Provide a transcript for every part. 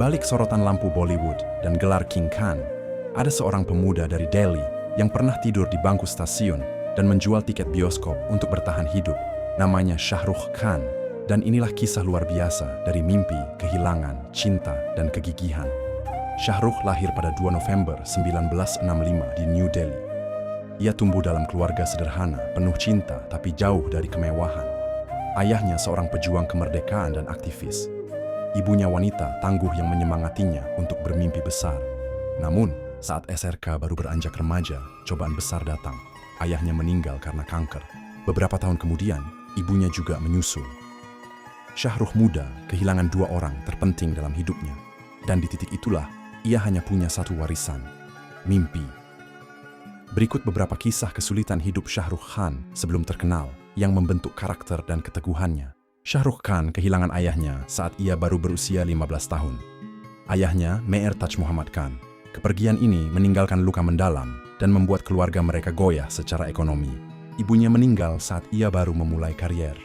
balik sorotan lampu Bollywood dan gelar King Khan, ada seorang pemuda dari Delhi yang pernah tidur di bangku stasiun dan menjual tiket bioskop untuk bertahan hidup. Namanya Shah Rukh Khan, dan inilah kisah luar biasa dari mimpi, kehilangan, cinta, dan kegigihan. Shah Rukh lahir pada 2 November 1965 di New Delhi. Ia tumbuh dalam keluarga sederhana, penuh cinta tapi jauh dari kemewahan. Ayahnya seorang pejuang kemerdekaan dan aktivis. Ibunya wanita tangguh yang menyemangatinya untuk bermimpi besar. Namun, saat SRK baru beranjak remaja, cobaan besar datang. Ayahnya meninggal karena kanker. Beberapa tahun kemudian, ibunya juga menyusul. Shah Rukh muda kehilangan 2 orang terpenting dalam hidupnya. Dan di titik itulah, ia hanya punya satu warisan, mimpi. Berikut beberapa kisah kesulitan hidup Shah Rukh Khan sebelum terkenal yang membentuk karakter dan keteguhannya. Shah Rukh Khan kehilangan ayahnya saat ia baru berusia 15 tahun. Ayahnya, Meher Taj Muhammad Khan. Kepergian ini meninggalkan luka mendalam dan membuat keluarga mereka goyah secara ekonomi. Ibunya meninggal saat ia baru memulai karier.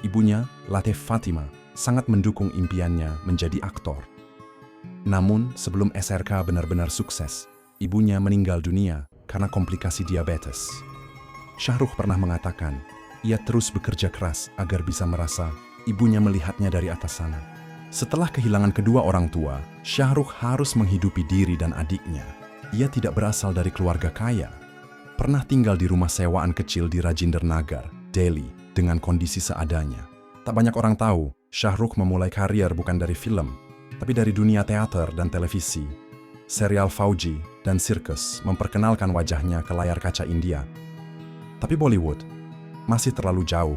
Ibunya, Latif Fatima, sangat mendukung impiannya menjadi aktor. Namun, sebelum SRK benar-benar sukses, ibunya meninggal dunia karena komplikasi diabetes. Shah Rukh pernah mengatakan, ia terus bekerja keras agar bisa merasa ibunya melihatnya dari atas sana. Setelah kehilangan kedua orang tua, Shah Rukh harus menghidupi diri dan adiknya. Ia tidak berasal dari keluarga kaya. Pernah tinggal di rumah sewaan kecil di Rajinder Nagar, Delhi, dengan kondisi seadanya. Tak banyak orang tahu, Shah Rukh memulai karier bukan dari film, tapi dari dunia teater dan televisi. Serial Fauji dan sirkus memperkenalkan wajahnya ke layar kaca India. Tapi Bollywood masih terlalu jauh.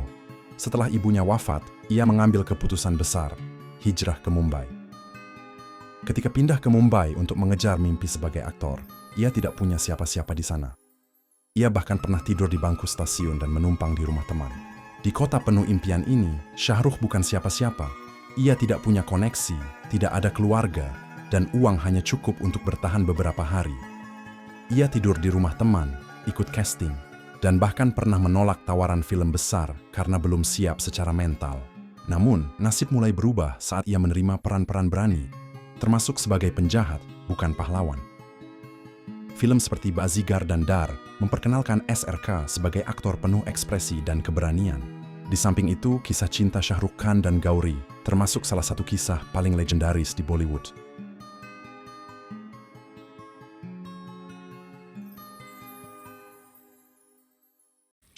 Setelah ibunya wafat, ia mengambil keputusan besar, hijrah ke Mumbai. Ketika pindah ke Mumbai untuk mengejar mimpi sebagai aktor, ia tidak punya siapa-siapa di sana. Ia bahkan pernah tidur di bangku stasiun dan menumpang di rumah teman. Di kota penuh impian ini, Shah Rukh bukan siapa-siapa. Ia tidak punya koneksi, tidak ada keluarga, dan uang hanya cukup untuk bertahan beberapa hari. Ia tidur di rumah teman, ikut casting, dan bahkan pernah menolak tawaran film besar karena belum siap secara mental. Namun, nasib mulai berubah saat ia menerima peran-peran berani, termasuk sebagai penjahat, bukan pahlawan. Film seperti Bazigar dan Dar memperkenalkan SRK sebagai aktor penuh ekspresi dan keberanian. Di samping itu, kisah cinta Shah Rukh Khan dan Gauri termasuk salah satu kisah paling legendaris di Bollywood.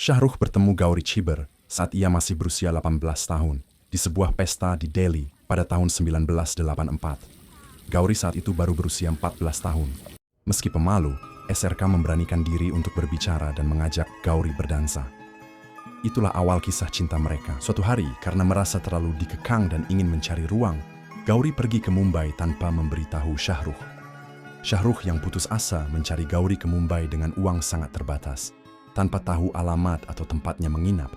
Shah Rukh bertemu Gauri Chibber saat ia masih berusia 18 tahun di sebuah pesta di Delhi pada tahun 1984. Gauri saat itu baru berusia 14 tahun. Meski pemalu, SRK memberanikan diri untuk berbicara dan mengajak Gauri berdansa. Itulah awal kisah cinta mereka. Suatu hari, karena merasa terlalu dikekang dan ingin mencari ruang, Gauri pergi ke Mumbai tanpa memberitahu Shah Rukh. Shah Rukh yang putus asa mencari Gauri ke Mumbai dengan uang sangat terbatas. Tanpa tahu alamat atau tempatnya menginap,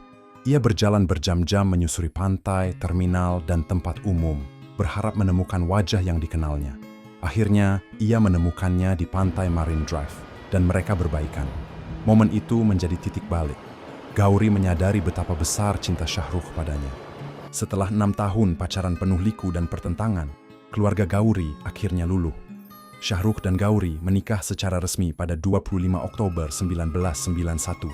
ia berjalan berjam-jam menyusuri pantai, terminal, dan tempat umum, berharap menemukan wajah yang dikenalnya. Akhirnya, ia menemukannya di pantai Marine Drive, dan mereka berbaikan. Momen itu menjadi titik balik. Gauri menyadari betapa besar cinta Shah Rukh padanya. Setelah 6 tahun pacaran penuh liku dan pertentangan, keluarga Gauri akhirnya luluh. Shah Rukh dan Gauri menikah secara resmi pada 25 Oktober 1991.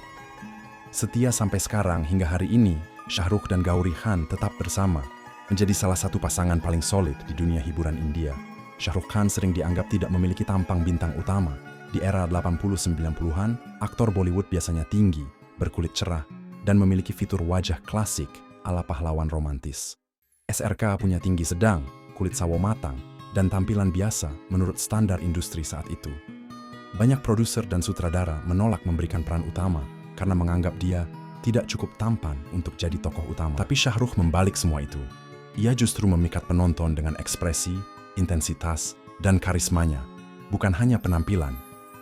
Setia sampai sekarang hingga hari ini, Shah Rukh dan Gauri Khan tetap bersama, menjadi salah satu pasangan paling solid di dunia hiburan India. Shah Rukh Khan sering dianggap tidak memiliki tampang bintang utama. Di era 80-90-an, aktor Bollywood biasanya tinggi, berkulit cerah, dan memiliki fitur wajah klasik ala pahlawan romantis. SRK punya tinggi sedang, kulit sawo matang, dan tampilan biasa menurut standar industri saat itu. Banyak produser dan sutradara menolak memberikan peran utama karena menganggap dia tidak cukup tampan untuk jadi tokoh utama. Tapi Shah Rukh membalik semua itu. Ia justru memikat penonton dengan ekspresi, intensitas, dan karismanya, bukan hanya penampilan.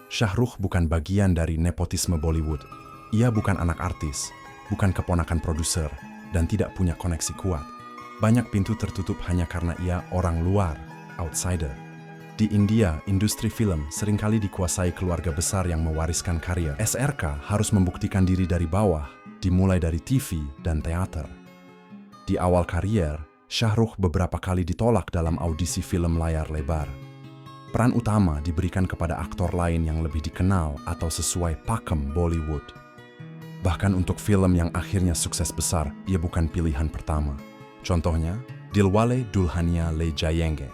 Shah Rukh bukan bagian dari nepotisme Bollywood. Ia bukan anak artis, bukan keponakan produser, dan tidak punya koneksi kuat. Banyak pintu tertutup hanya karena ia orang luar, outsider. Di India, industri film seringkali dikuasai keluarga besar yang mewariskan karier. SRK harus membuktikan diri dari bawah, dimulai dari TV dan teater. Di awal karier, Shah Rukh beberapa kali ditolak dalam audisi film layar lebar. Peran utama diberikan kepada aktor lain yang lebih dikenal atau sesuai pakem Bollywood. Bahkan untuk film yang akhirnya sukses besar, ia bukan pilihan pertama. Contohnya, Dilwale Dulhania Le Jayenge.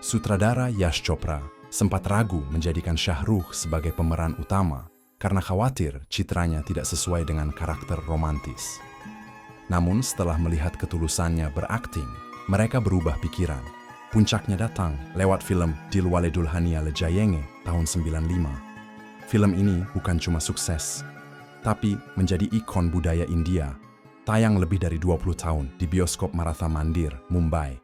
Sutradara Yash Chopra sempat ragu menjadikan Shah Rukh sebagai pemeran utama karena khawatir citranya tidak sesuai dengan karakter romantis. Namun setelah melihat ketulusannya berakting, mereka berubah pikiran. Puncaknya datang lewat film Dilwale Dulhania Le Jayenge tahun 95. Film ini bukan cuma sukses, tapi menjadi ikon budaya India, tayang lebih dari 20 tahun di bioskop Maratha Mandir, Mumbai.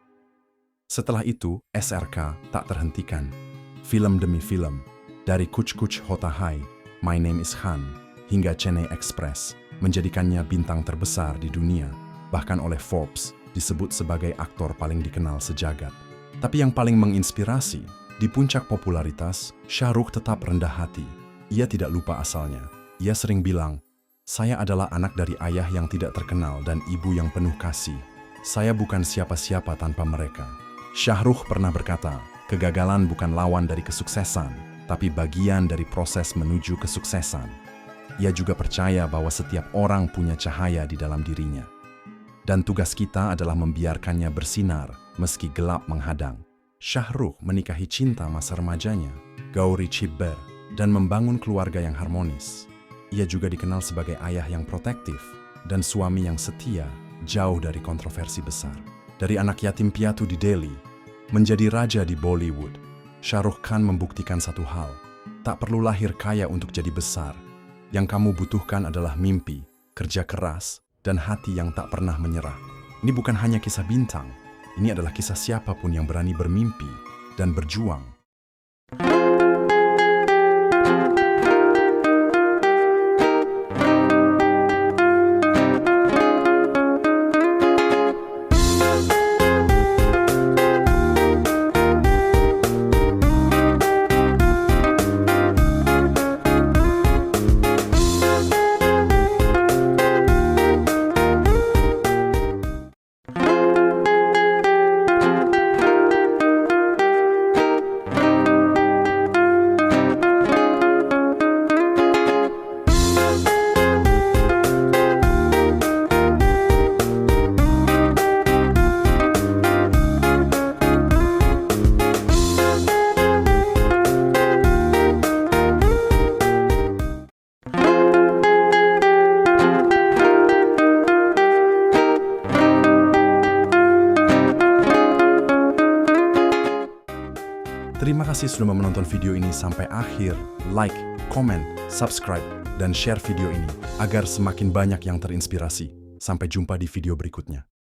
Setelah itu, SRK tak terhentikan. Film demi film, dari Kuch Kuch Hota Hai, My Name is Khan, hingga Chennai Express, menjadikannya bintang terbesar di dunia, bahkan oleh Forbes disebut sebagai aktor paling dikenal sejagat. Tapi yang paling menginspirasi, di puncak popularitas, Shah Rukh tetap rendah hati. Ia tidak lupa asalnya. Ia sering bilang, "Saya adalah anak dari ayah yang tidak terkenal dan ibu yang penuh kasih. Saya bukan siapa-siapa tanpa mereka." Shah Rukh pernah berkata, kegagalan bukan lawan dari kesuksesan, tapi bagian dari proses menuju kesuksesan. Ia juga percaya bahwa setiap orang punya cahaya di dalam dirinya. Dan tugas kita adalah membiarkannya bersinar meski gelap menghadang. Shah Rukh menikahi cinta masa remajanya, Gauri Chibber, dan membangun keluarga yang harmonis. Ia juga dikenal sebagai ayah yang protektif dan suami yang setia, jauh dari kontroversi besar. Dari anak yatim piatu di Delhi, menjadi raja di Bollywood, Shah Rukh Khan membuktikan satu hal, tak perlu lahir kaya untuk jadi besar. Yang kamu butuhkan adalah mimpi, kerja keras, dan hati yang tak pernah menyerah. Ini bukan hanya kisah bintang, ini adalah kisah siapapun yang berani bermimpi dan berjuang. Terima kasih sudah menonton video ini sampai akhir. Like, komen, subscribe, dan share video ini agar semakin banyak yang terinspirasi. Sampai jumpa di video berikutnya.